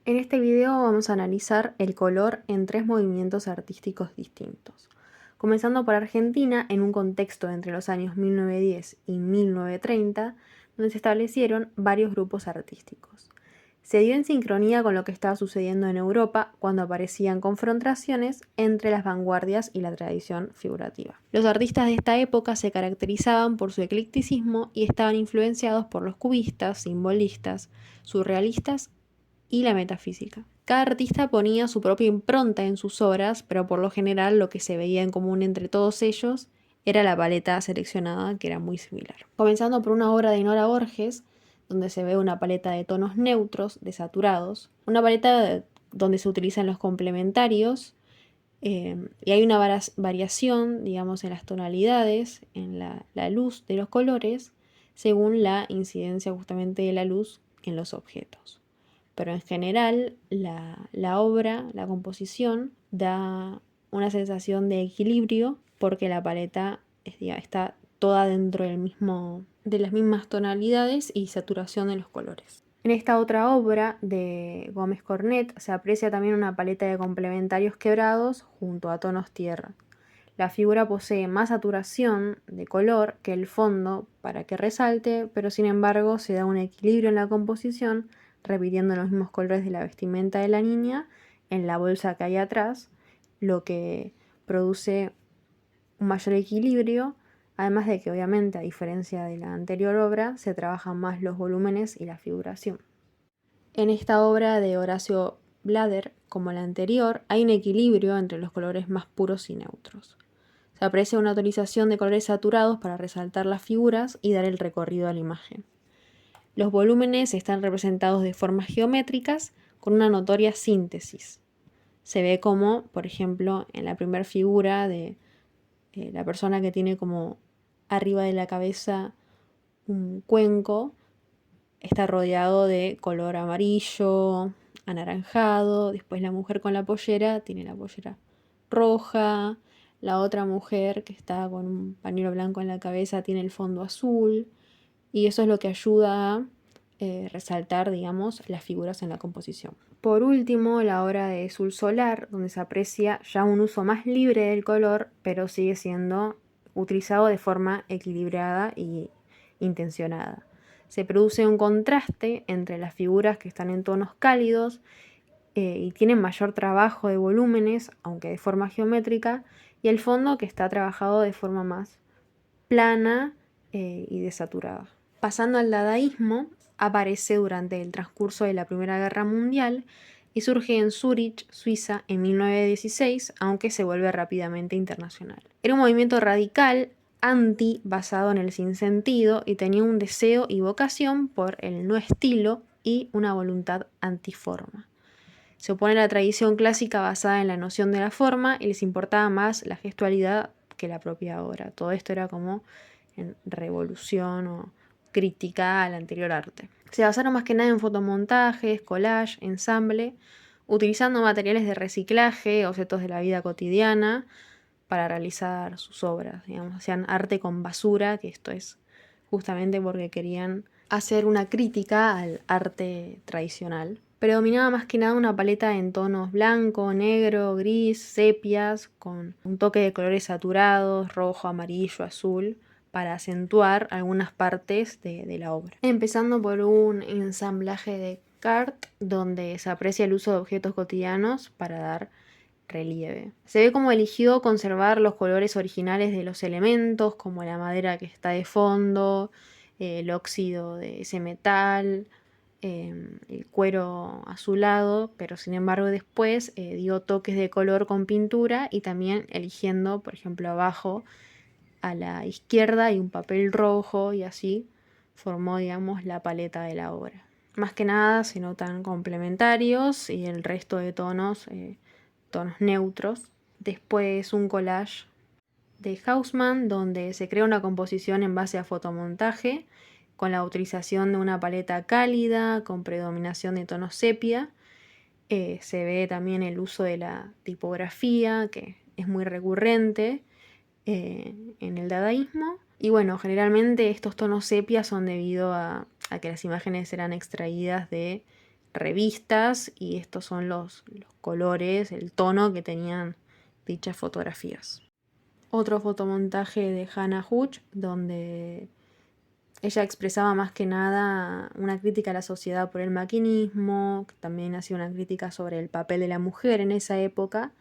En este video vamos a analizar el color en 3 movimientos artísticos distintos. Comenzando por Argentina, en un contexto entre los años 1910 y 1930, donde se establecieron varios grupos artísticos. Se dio en sincronía con lo que estaba sucediendo en Europa cuando aparecían confrontaciones entre las vanguardias y la tradición figurativa. Los artistas de esta época se caracterizaban por su eclecticismo y estaban influenciados por los cubistas, simbolistas, surrealistas y la metafísica. Cada artista ponía su propia impronta en sus obras, pero por lo general lo que se veía en común entre todos ellos era la paleta seleccionada, que era muy similar. Comenzando por una obra de Nora Borges, donde se ve una paleta de tonos neutros, desaturados, una paleta donde se utilizan los complementarios, y hay una variación, digamos, en las tonalidades, en la luz de los colores, según la incidencia justamente de la luz en los objetos. Pero en general la obra, la composición, da una sensación de equilibrio porque la paleta está toda dentro de las mismas tonalidades y saturación de los colores. En esta otra obra de Gómez Cornet se aprecia también una paleta de complementarios quebrados junto a tonos tierra. La figura posee más saturación de color que el fondo para que resalte, pero sin embargo se da un equilibrio en la composición, repitiendo los mismos colores de la vestimenta de la niña en la bolsa que hay atrás, lo que produce un mayor equilibrio, además de que obviamente, a diferencia de la anterior obra, se trabajan más los volúmenes y la figuración. En esta obra de Horacio Blader, como la anterior, hay un equilibrio entre los colores más puros y neutros. Se aprecia una utilización de colores saturados para resaltar las figuras y dar el recorrido a la imagen. Los volúmenes están representados de formas geométricas con una notoria síntesis. Se ve como, por ejemplo, en la primera figura de la persona que tiene como arriba de la cabeza un cuenco, está rodeado de color amarillo, anaranjado. Después la mujer con la pollera tiene la pollera roja. La otra mujer que está con un pañuelo blanco en la cabeza tiene el fondo azul. Y eso es lo que ayuda a resaltar, digamos, las figuras en la composición. Por último, la obra de Sul Solar, donde se aprecia ya un uso más libre del color, pero sigue siendo utilizado de forma equilibrada y intencionada. Se produce un contraste entre las figuras que están en tonos cálidos y tienen mayor trabajo de volúmenes, aunque de forma geométrica, y el fondo que está trabajado de forma más plana y desaturada. Pasando al dadaísmo, aparece durante el transcurso de la Primera Guerra Mundial y surge en Zúrich, Suiza, en 1916, aunque se vuelve rápidamente internacional. Era un movimiento radical, anti, basado en el sinsentido, y tenía un deseo y vocación por el no estilo y una voluntad antiforma. Se opone a la tradición clásica basada en la noción de la forma y les importaba más la gestualidad que la propia obra. Todo esto era como en revolución o crítica al anterior arte. Se basaron más que nada en fotomontajes, collage, ensamble, utilizando materiales de reciclaje, objetos de la vida cotidiana, para realizar sus obras. Digamos, hacían arte con basura, que esto es justamente porque querían hacer una crítica al arte tradicional. Predominaba más que nada una paleta en tonos blanco, negro, gris, sepias, con un toque de colores saturados, rojo, amarillo, azul, para acentuar algunas partes de la obra. Empezando por un ensamblaje de Cart, donde se aprecia el uso de objetos cotidianos para dar relieve. Se ve como eligió conservar los colores originales de los elementos, como la madera que está de fondo, el óxido de ese metal, el cuero azulado, pero sin embargo después dio toques de color con pintura y también eligiendo, por ejemplo, abajo a la izquierda y un papel rojo, y así formó, digamos, la paleta de la obra. Más que nada se notan complementarios y el resto de tonos neutros. Después un collage de Haussmann, donde se crea una composición en base a fotomontaje, con la utilización de una paleta cálida, con predominación de tonos sepia. Se ve también el uso de la tipografía, que es muy recurrente en el dadaísmo. Y bueno, generalmente estos tonos sepia son debido a que las imágenes eran extraídas de revistas y estos son los colores, el tono que tenían dichas fotografías. Otro fotomontaje de Hannah Hutch, donde ella expresaba más que nada una crítica a la sociedad por el maquinismo, también hacía una crítica sobre el papel de la mujer en esa época.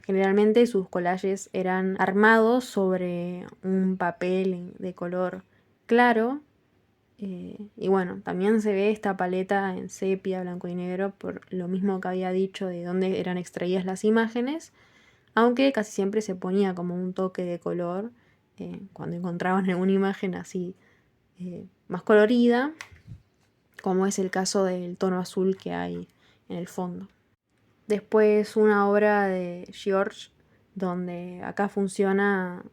Generalmente sus collages eran armados sobre un papel de color claro. Y bueno, también se ve esta paleta en sepia, blanco y negro, por lo mismo que había dicho de dónde eran extraídas las imágenes, aunque casi siempre se ponía como un toque de color cuando encontraban alguna imagen así más colorida, como es el caso del tono azul que hay en el fondo. Después una obra de George, donde acá funciona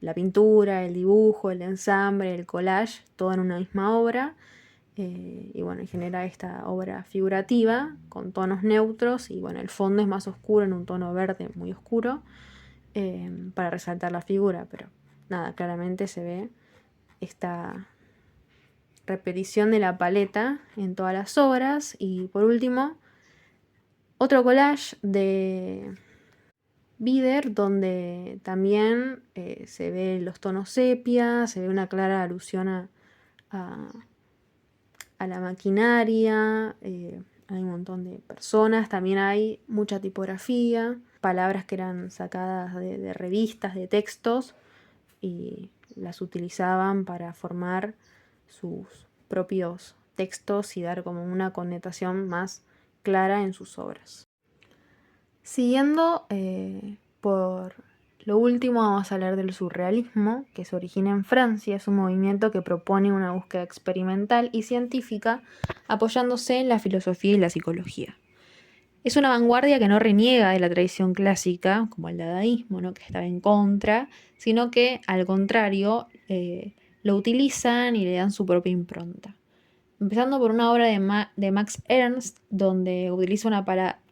la pintura, el dibujo, el ensamble, el collage, todo en una misma obra. Y bueno, genera esta obra figurativa con tonos neutros y bueno, el fondo es más oscuro, en un tono verde muy oscuro, para resaltar la figura, pero nada, claramente se ve esta repetición de la paleta en todas las obras. Y por último, otro collage de Bieder, donde también se ve los tonos sepia, se ve una clara alusión a la maquinaria, hay un montón de personas, también hay mucha tipografía, palabras que eran sacadas de revistas, de textos, y las utilizaban para formar sus propios textos y dar como una connotación más clara en sus obras. Siguiendo por lo último, vamos a hablar del surrealismo, que se origina en Francia. Es un movimiento que propone una búsqueda experimental y científica apoyándose en la filosofía y la psicología. Es una vanguardia que no reniega de la tradición clásica, como el dadaísmo, ¿no?, que estaba en contra, sino que al contrario lo utilizan y le dan su propia impronta. Empezando por una obra de Max Ernst, donde utiliza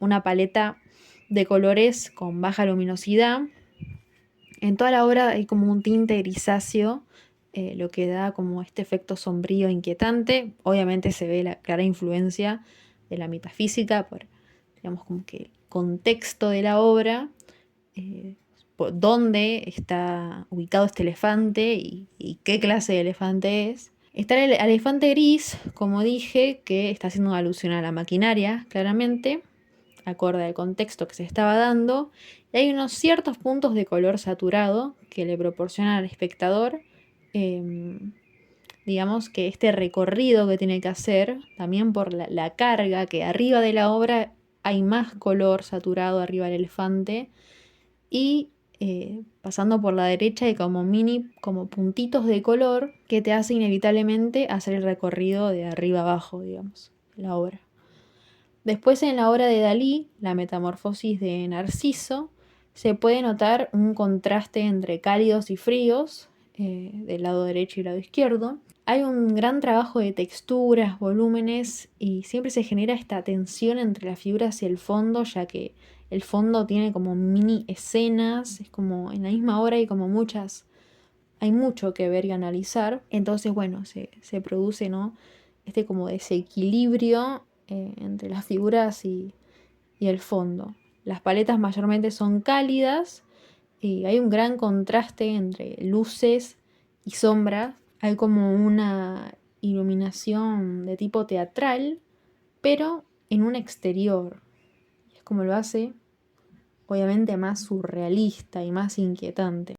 una paleta de colores con baja luminosidad. En toda la obra hay como un tinte grisáceo, lo que da como este efecto sombrío inquietante. Obviamente se ve la clara influencia de la metafísica por, digamos, como que el contexto de la obra, por dónde está ubicado este elefante y qué clase de elefante es. Está el elefante gris, como dije, que está haciendo una alusión a la maquinaria, claramente, acorde al contexto que se estaba dando, y hay unos ciertos puntos de color saturado que le proporcionan al espectador, digamos, que este recorrido que tiene que hacer, también por la carga, que arriba de la obra hay más color saturado arriba del elefante, y pasando por la derecha hay como puntitos de color que te hace inevitablemente hacer el recorrido de arriba abajo, digamos, la obra. Después en la obra de Dalí, La metamorfosis de Narciso, se puede notar un contraste entre cálidos y fríos, del lado derecho y lado izquierdo. Hay un gran trabajo de texturas, volúmenes, y siempre se genera esta tensión entre las figuras y el fondo, ya que el fondo tiene como mini escenas, es como en la misma obra hay como hay mucho que ver y analizar. Entonces, bueno, se produce, ¿no?, este como desequilibrio entre las figuras y el fondo. Las paletas mayormente son cálidas y hay un gran contraste entre luces y sombras. Hay como una iluminación de tipo teatral, pero en un exterior. Es como lo hace, obviamente, más surrealista y más inquietante.